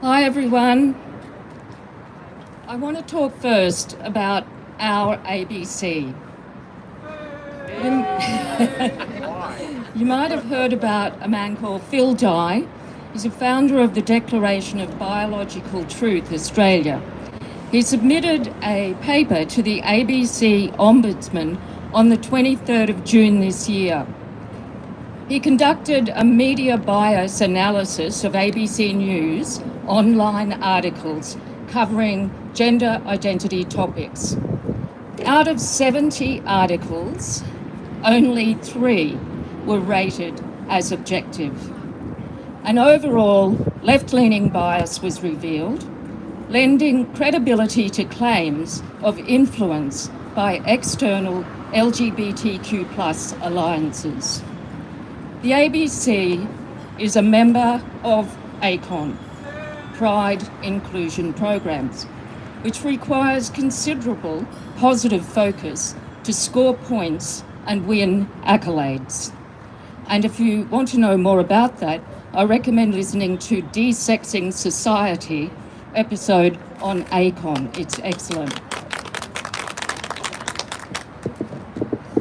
Hi everyone. I want to talk first about our ABC. You might have heard about a man called Phil Dye. He's a founder of the Declaration of Biological Truth Australia. He submitted a paper to the ABC Ombudsman on the 23rd of June this year. He conducted a media bias analysis of ABC News online articles covering gender identity topics. Out of 70 articles, only 3 were rated as objective. An overall left-leaning bias was revealed, lending credibility to claims of influence by external LGBTQ+ alliances. The ABC is a member of ACON, Pride Inclusion Programs, which requires considerable positive focus to score points and win accolades. And if you want to know more about that, I recommend listening to De-Sexing Society episode on ACON. It's excellent.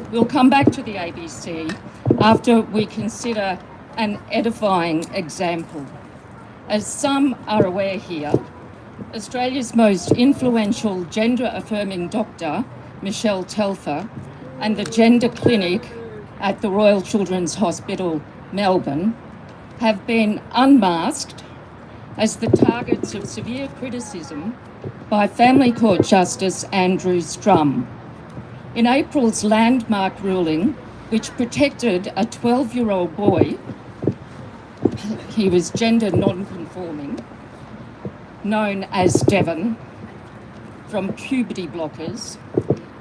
We'll come back to the ABC after we consider an edifying example. As some are aware here, Australia's most influential gender-affirming doctor, Michelle Telfer, and the Gender Clinic at the Royal Children's Hospital, Melbourne, have been unmasked as the targets of severe criticism by Family Court Justice Andrew Strum. In April's landmark ruling, which protected a 12-year-old boy, he was gender non-conforming, known as Devon, from puberty blockers,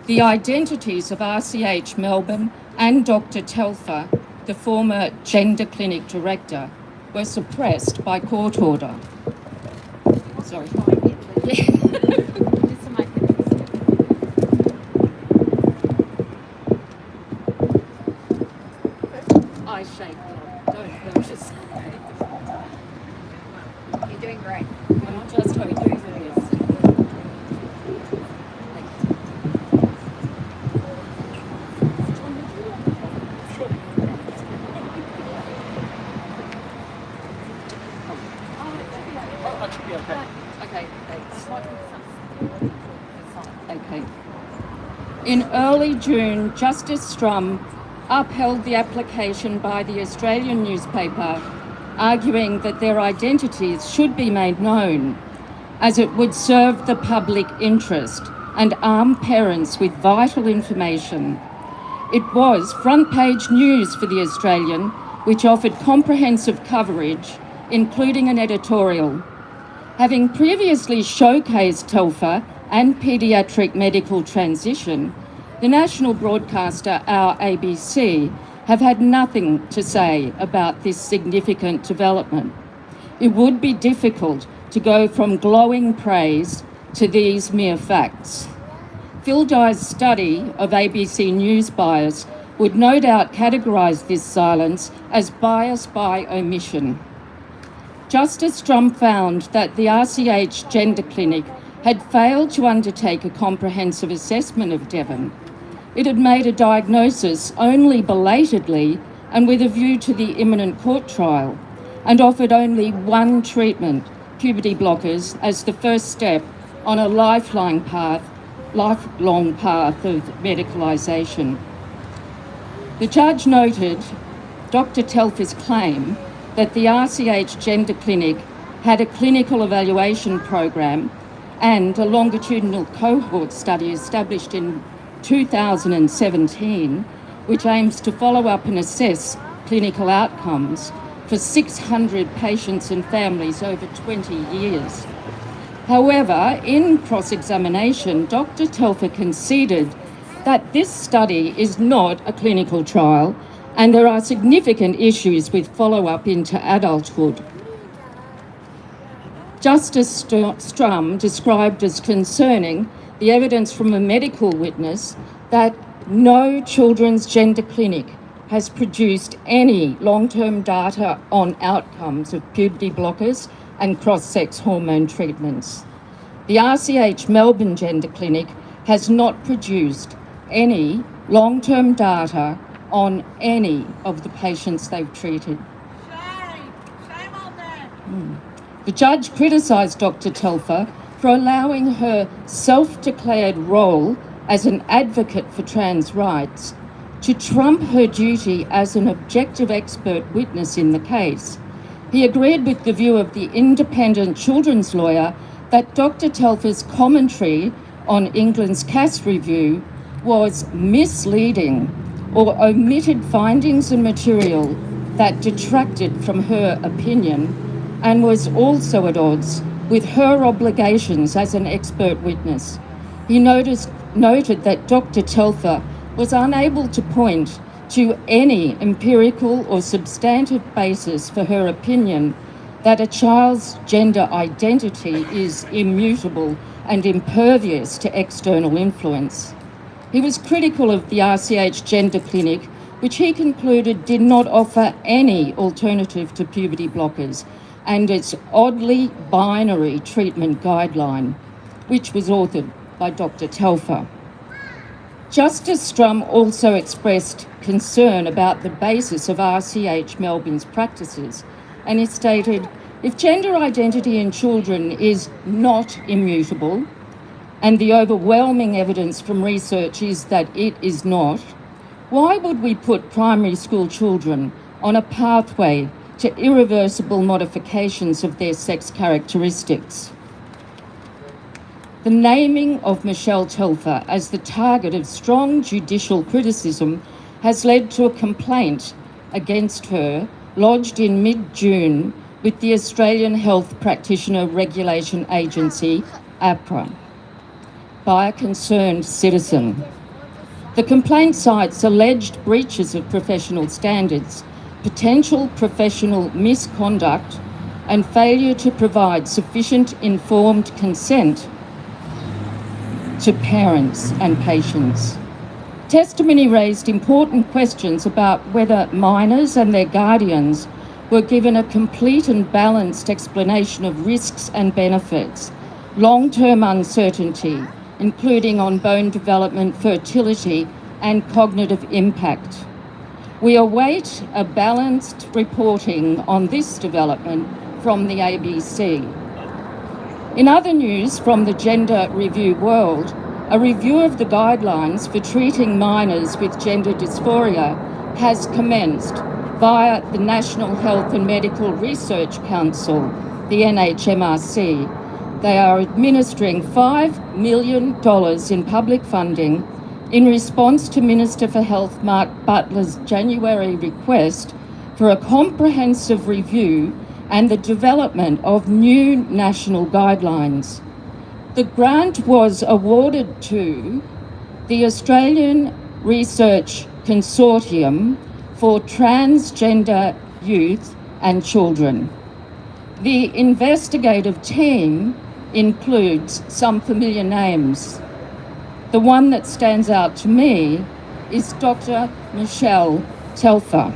the identities of RCH Melbourne and Dr. Telfer, the former Gender Clinic director, were suppressed by court order. Sorry. I shake. Don't purchase. You're doing great. I'm just hoping for this. Okay, thanks. Okay. In early June, Justice Strum upheld the application by the Australian newspaper, arguing that their identities should be made known, as it would serve the public interest and arm parents with vital information. It was front-page news for the Australian, which offered comprehensive coverage, including an editorial. Having previously showcased Telfer and paediatric medical transition, the national broadcaster, our ABC, have had nothing to say about this significant development. It would be difficult to go from glowing praise to these mere facts. Phil Dye's study of ABC News bias would no doubt categorise this silence as bias by omission. Justice Strum found that the RCH Gender Clinic had failed to undertake a comprehensive assessment of Devon. It had made a diagnosis only belatedly and with a view to the imminent court trial, and offered only one treatment, puberty blockers, as the first step on a lifelong path of medicalisation. The judge noted Dr. Telfer's claim that the RCH Gender Clinic had a clinical evaluation program and a longitudinal cohort study established in 2017, which aims to follow up and assess clinical outcomes for 600 patients and families over 20 years. However, in cross-examination, Dr. Telfer conceded that this study is not a clinical trial and there are significant issues with follow-up into adulthood. Justice Strum described as concerning the evidence from a medical witness that no children's gender clinic has produced any long-term data on outcomes of puberty blockers and cross-sex hormone treatments. The RCH Melbourne Gender Clinic has not produced any long-term data on any of the patients they've treated. Shame on them. The judge criticised Dr. Telfer for allowing her self-declared role as an advocate for trans rights to trump her duty as an objective expert witness in the case. He agreed with the view of the independent children's lawyer that Dr. Telfer's commentary on England's Cass review was misleading or omitted findings and material that detracted from her opinion and was also at odds with her obligations as an expert witness. He noted that Dr. Telfer was unable to point to any empirical or substantive basis for her opinion that a child's gender identity is immutable and impervious to external influence. He was critical of the RCH Gender Clinic, which he concluded did not offer any alternative to puberty blockers, and its oddly binary treatment guideline, which was authored by Dr. Telfer. Justice Strum also expressed concern about the basis of RCH Melbourne's practices, and he stated, if gender identity in children is not immutable, and the overwhelming evidence from research is that it is not, why would we put primary school children on a pathway to irreversible modifications of their sex characteristics? The naming of Michelle Telfer as the target of strong judicial criticism has led to a complaint against her lodged in mid-June with the Australian Health Practitioner Regulation Agency, APRA, by a concerned citizen. The complaint cites alleged breaches of professional standards, potential professional misconduct, and failure to provide sufficient informed consent to parents and patients. Testimony raised important questions about whether minors and their guardians were given a complete and balanced explanation of risks and benefits, long-term uncertainty, including on bone development, fertility, and cognitive impact. We await a balanced reporting on this development from the ABC. In other news from the gender review world, a review of the guidelines for treating minors with gender dysphoria has commenced via the National Health and Medical Research Council, the NHMRC. They are administering $5 million in public funding in response to Minister for Health Mark Butler's January request for a comprehensive review and the development of new national guidelines. The grant was awarded to the Australian Research Consortium for Transgender Youth and Children. The investigative team includes some familiar names. The one that stands out to me is Dr. Michelle Telfer,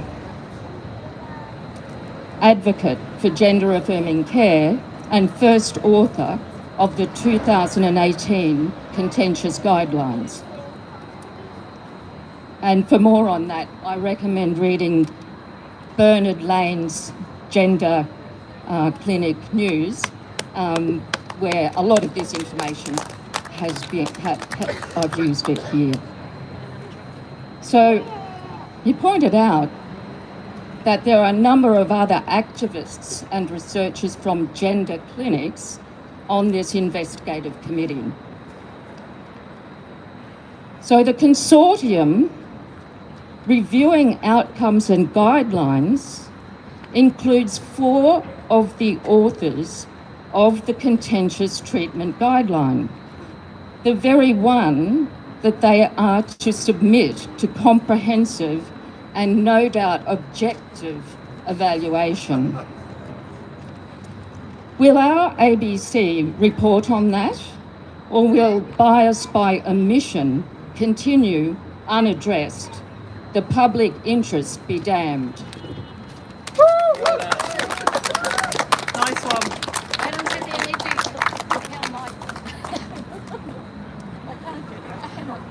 advocate for gender-affirming care and first author of the 2018 contentious guidelines. And for more on that, I recommend reading Bernard Lane's Gender Clinic News, where a lot of this information has been, I've used it here. So he pointed out that there are a number of other activists and researchers from gender clinics on this investigative committee. So the consortium reviewing outcomes and guidelines includes 4 of the authors of the contentious treatment guideline, the very one that they are to submit to comprehensive and no doubt objective evaluation. Will our ABC report on that, or will bias by omission continue unaddressed? The public interest be damned. Nice one. cannot